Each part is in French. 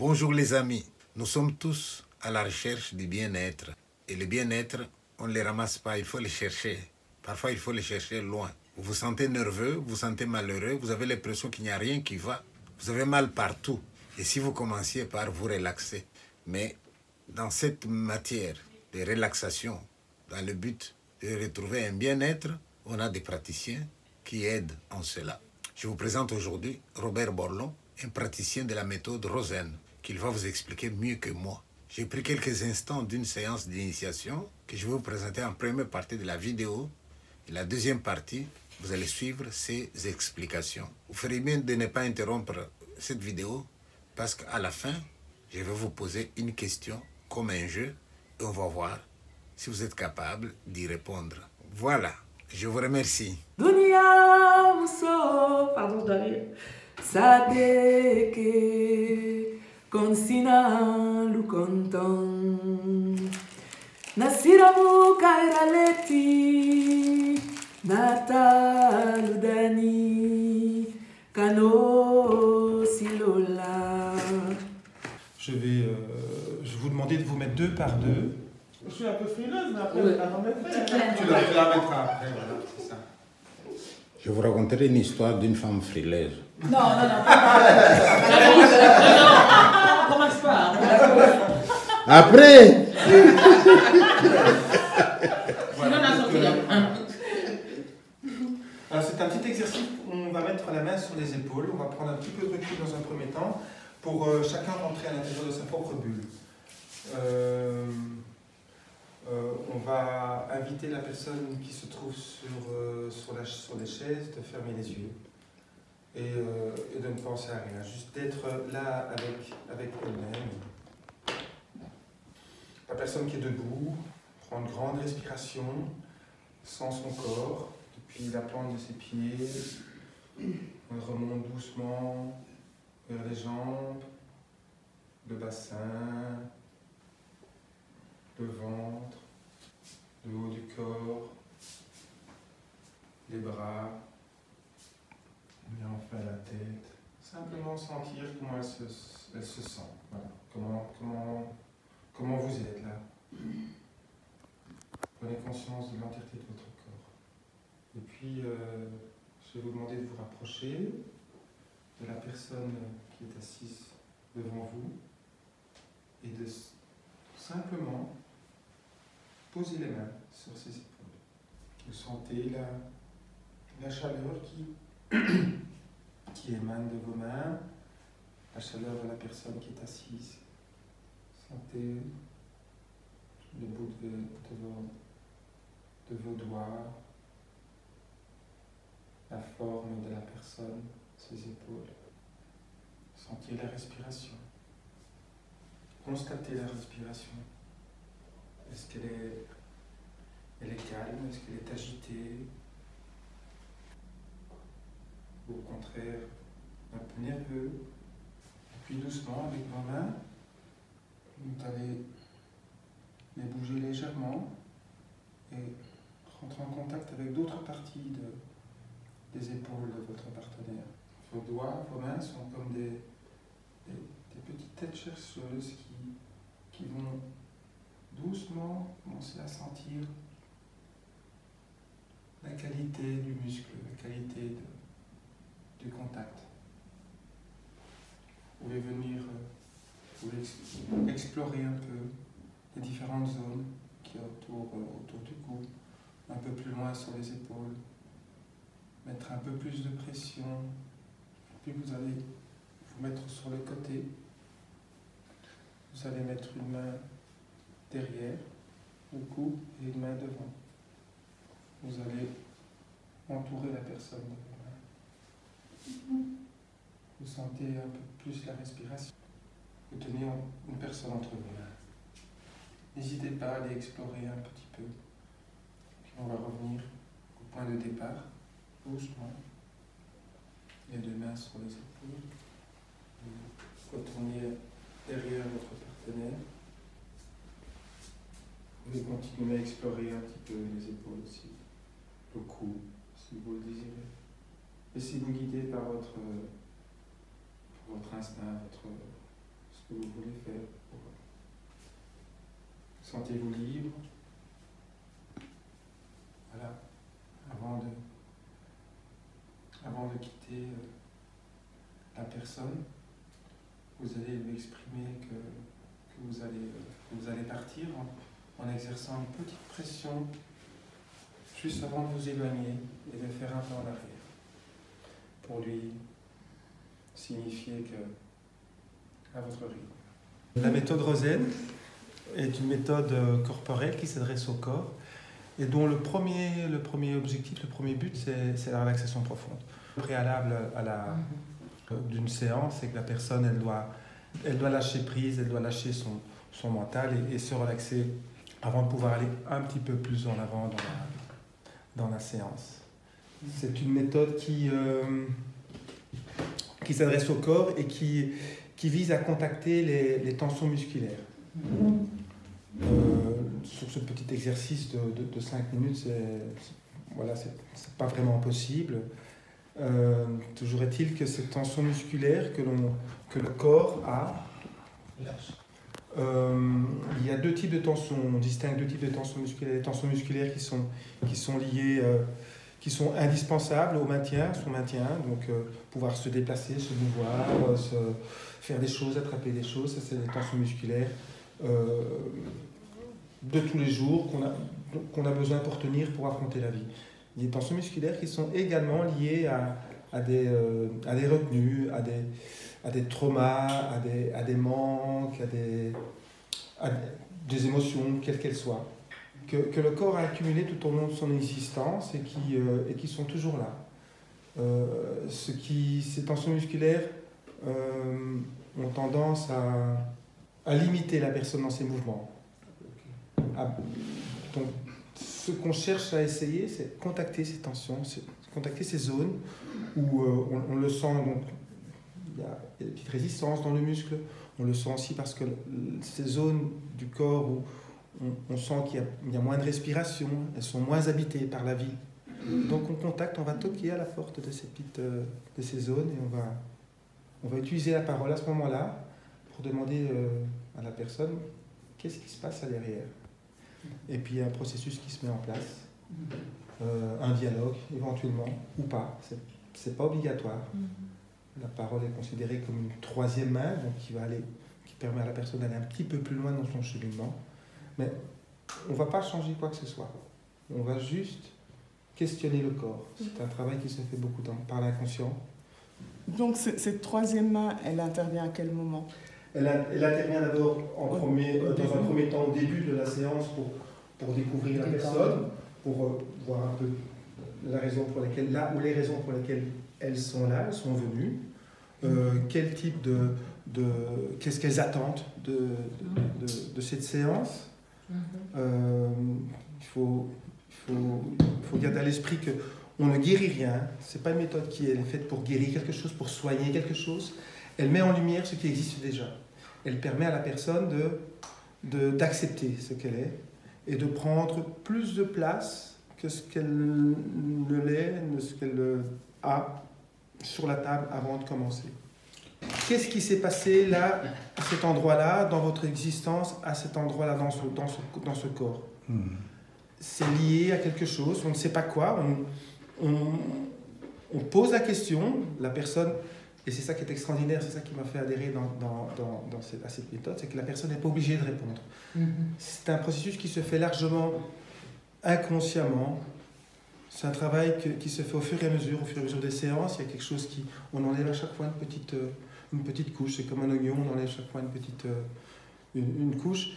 Bonjour les amis, nous sommes tous à la recherche du bien-être. Et le bien-être, on ne les ramasse pas, il faut les chercher. Parfois, il faut les chercher loin. Vous vous sentez nerveux, vous vous sentez malheureux, vous avez l'impression qu'il n'y a rien qui va. Vous avez mal partout. Et si vous commenciez par vous relaxer, mais dans cette matière de relaxation, dans le but de retrouver un bien-être, on a des praticiens qui aident en cela. Je vous présente aujourd'hui Robert Borlon, un praticien de la méthode Rosen, qu'il va vous expliquer mieux que moi. J'ai pris quelques instants d'une séance d'initiation que je vais vous présenter en première partie de la vidéo. Et la deuxième partie, vous allez suivre ces explications. Vous ferez bien de ne pas interrompre cette vidéo parce qu'à la fin, je vais vous poser une question comme un jeu et on va voir si vous êtes capable d'y répondre. Voilà, je vous remercie. Dunia muso, pardon, je dois rire. Sadeke, konsina lukonton. Nasiramu kairaleti, nataludani, kano silola. Je vais vous demander de vous mettre 2 par 2. Je suis un peu frileuse, mais après, je la remettrai. Tu la mettras après, voilà, c'est ça. Je vous raconterai une histoire d'une femme frileuse. Non, non, non. On commence pas. Après Alors c'est un petit exercice où on va mettre la main sur les épaules, on va prendre un petit peu de recul dans un premier temps pour chacun rentrer à l'intérieur de sa propre bulle. On va inviter la personne qui se trouve sur les chaises de fermer les yeux et de ne penser à rien, juste d'être là avec elle-même. La personne qui est debout prend une grande respiration sans son corps, depuis la plante de ses pieds, elle remonte doucement vers les jambes, le bassin, le ventre, le haut du corps, les bras, et enfin la tête. Simplement sentir comment elle se sent. Voilà. Comment vous êtes là. Prenez conscience de l'entièreté de votre corps. Et puis, je vais vous demander de vous rapprocher de la personne qui est assise devant vous et de simplement poser les mains sur ses épaules. Vous sentez la chaleur qui émane de vos mains, la chaleur de la personne qui est assise. Sentez le bout de vos doigts, la forme de la personne, ses épaules. Sentez la respiration. Constatez la respiration. Est-ce qu'elle est calme? Est-ce qu'elle est agitée? Ou au contraire, un peu nerveux? Et puis doucement, avec vos mains, vous allez les bouger légèrement et rentrer en contact avec d'autres parties des épaules de votre partenaire. Vos doigts, vos mains sont comme des petites têtes chercheuses qui vont doucement commencer à sentir la qualité du muscle, la qualité du contact. Vous pouvez venir explorer un peu les différentes zones qui sont autour du cou, un peu plus loin sur les épaules, mettre un peu plus de pression, puis vous allez vous mettre sur le côté, vous allez mettre une main derrière, au cou, et une main devant. Vous allez entourer la personne de vos mains. Vous sentez un peu plus la respiration. Vous tenez une personne entre vos mains. N'hésitez pas à aller explorer un petit peu. Puis on va revenir au point de départ, doucement. Les 2 mains sur les épaules. Vous retournez derrière votre partenaire. Vous pouvez continuer à explorer un petit peu les épaules aussi, le cou, si vous le désirez. Laissez-vous guider par votre instinct, votre que vous voulez faire. Sentez-vous libre. Voilà, avant de quitter la personne, vous allez lui exprimer que vous allez partir en exerçant une petite pression juste avant de vous éloigner et de faire un pas en arrière pour lui signifier que à votre rythme. La méthode Rosen est une méthode corporelle qui s'adresse au corps et dont le premier objectif, le premier but, c'est la relaxation profonde. Le préalable d'une séance, c'est que la personne, elle doit lâcher prise, elle doit lâcher son mental et se relaxer avant de pouvoir aller un petit peu plus en avant dans la séance. C'est une méthode qui s'adresse au corps et qui vise à contacter les tensions musculaires. Sur ce petit exercice de 5 minutes, c'est pas vraiment possible. Toujours est-il que cette tension musculaire que le corps a, il y a deux types de tensions. On distingue deux types de tensions musculaires. Les tensions musculaires qui sont liées, qui sont indispensables au maintien, son maintien, donc pouvoir se déplacer, se mouvoir, faire des choses, attraper des choses, ça c'est des tensions musculaires de tous les jours qu'on a besoin pour tenir, pour affronter la vie. Il y a des tensions musculaires qui sont également liées à des retenues, à des traumas, à des manques, à des émotions, quelles qu'elles soient, que le corps a accumulées tout au long de son existence et qui sont toujours là. Ces tensions musculaires ont tendance à limiter la personne dans ses mouvements. Donc, ce qu'on cherche à essayer, c'est contacter ces tensions, contacter ces zones où on le sent. Donc, il y a des petites résistances dans le muscle. On le sent aussi parce que ces zones du corps où on sent qu'il y a moins de respiration, elles sont moins habitées par la vie. Donc on va toquer à la porte de ces zones et on va utiliser la parole à ce moment-là pour demander à la personne qu'est-ce qui se passe à derrière. Et puis il y a un processus qui se met en place, un dialogue éventuellement ou pas, c'est pas obligatoire. La parole est considérée comme une troisième main, donc qui permet à la personne d'aller un petit peu plus loin dans son cheminement. Mais on ne va pas changer quoi que ce soit. On va juste questionner le corps. C'est un travail qui se fait beaucoup par l'inconscient. Donc cette troisième main, elle intervient à quel moment? Elle intervient d'abord dans un premier temps au début de la séance pour découvrir la personne, pour voir un peu les raisons pour lesquelles elles sont là, elles sont venues, quel type qu'est-ce qu'elles attendent de cette séance. Il faut garder à l'esprit qu'on ne guérit rien. Ce n'est pas une méthode qui est faite pour guérir quelque chose, pour soigner quelque chose. Elle met en lumière ce qui existe déjà. Elle permet à la personne d'accepter ce qu'elle est et de prendre plus de place que ce qu'elle ne l'est, ce qu'elle a sur la table avant de commencer. Qu'est-ce qui s'est passé là, à cet endroit-là, dans votre existence, à cet endroit-là, dans ce corps? C'est lié à quelque chose, on ne sait pas quoi, on pose la question, la personne, et c'est ça qui est extraordinaire, c'est ça qui m'a fait adhérer à cette méthode, c'est que la personne n'est pas obligée de répondre. C'est un processus qui se fait largement inconsciemment. C'est un travail qui se fait au fur et à mesure des séances. Il y a quelque chose on enlève à chaque fois une petite couche. C'est comme un oignon, on enlève chaque fois une couche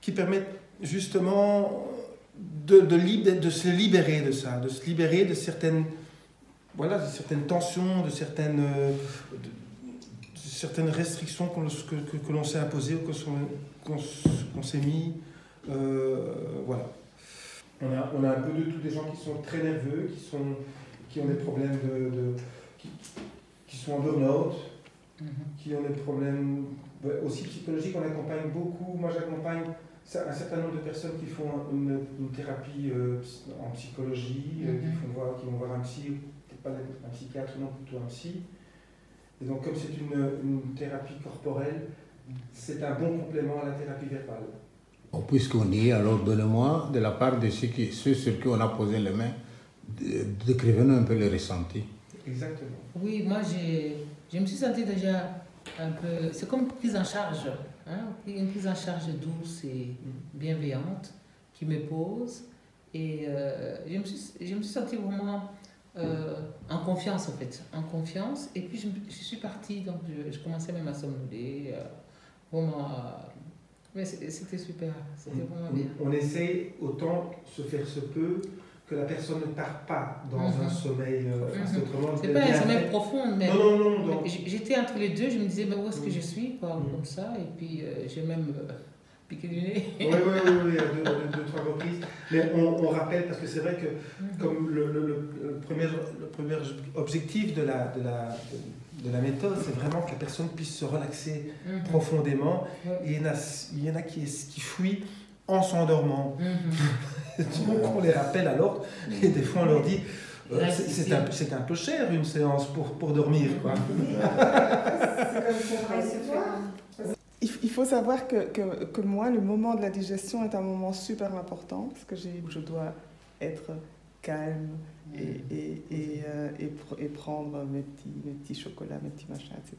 qui permet justement de se libérer de ça, de se libérer de certaines tensions, de certaines restrictions que l'on s'est imposées ou qu'on s'est mis. Voilà. On a un peu de tout, des gens qui sont très nerveux, qui ont des problèmes qui sont en burn-out, qui ont des problèmes aussi psychologiques. On accompagne beaucoup, moi j'accompagne un certain nombre de personnes qui font une thérapie en psychologie, qui vont voir un psy, pas un psychiatre, non, plutôt un psy. Et donc comme c'est une thérapie corporelle, c'est un bon complément à la thérapie verbale. Bon, puisqu'on y est, alors donnez-moi, de la part de ceux sur qui on a posé les mains, décrivez-nous un peu le ressenti. Exactement. Oui, moi je me suis sentie déjà un peu, c'est comme une prise en charge, hein, une prise en charge douce et bienveillante qui me pose. Et je me suis sentie vraiment en confiance en fait, en confiance. Et puis je suis partie, donc je commençais même à somnoler, vraiment. Mais c'était super, c'était vraiment bien. On essaie autant se faire se peut que la personne ne part pas dans un sommeil. C'est pas un sommeil profond, mais non. J'étais entre les deux, je me disais, mais où est-ce que je suis, quoi, comme ça. Et puis j'ai même piqué du nez. Oui, à deux, trois reprises. Mais on rappelle, parce que c'est vrai que comme le premier objectif de la méthode, c'est vraiment que la personne puisse se relaxer profondément. Et il y en a qui fuient en s'endormant. Donc on les rappelle alors, et des fois on leur dit c'est un peu cher une séance pour dormir, quoi. Il faut savoir que moi, le moment de la digestion est un moment super important parce que je dois être calme et prendre mes petits chocolats, mes petits machins, etc.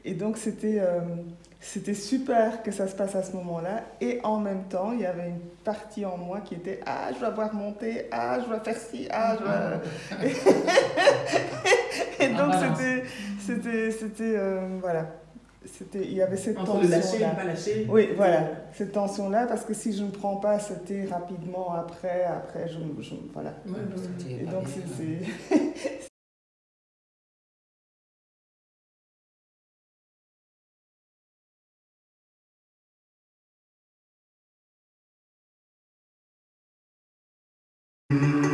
Et donc c'était super que ça se passe à ce moment-là. Et en même temps, il y avait une partie en moi qui était je dois boire mon thé, je dois faire ci, je dois... Et donc c'était voilà. Il y avait cette tension-là. Entre le lâcher et pas lâcher. Oui, voilà, cette tension-là, parce que si je ne prends pas ce thé rapidement après voilà. Et donc c'est Mm-hmm.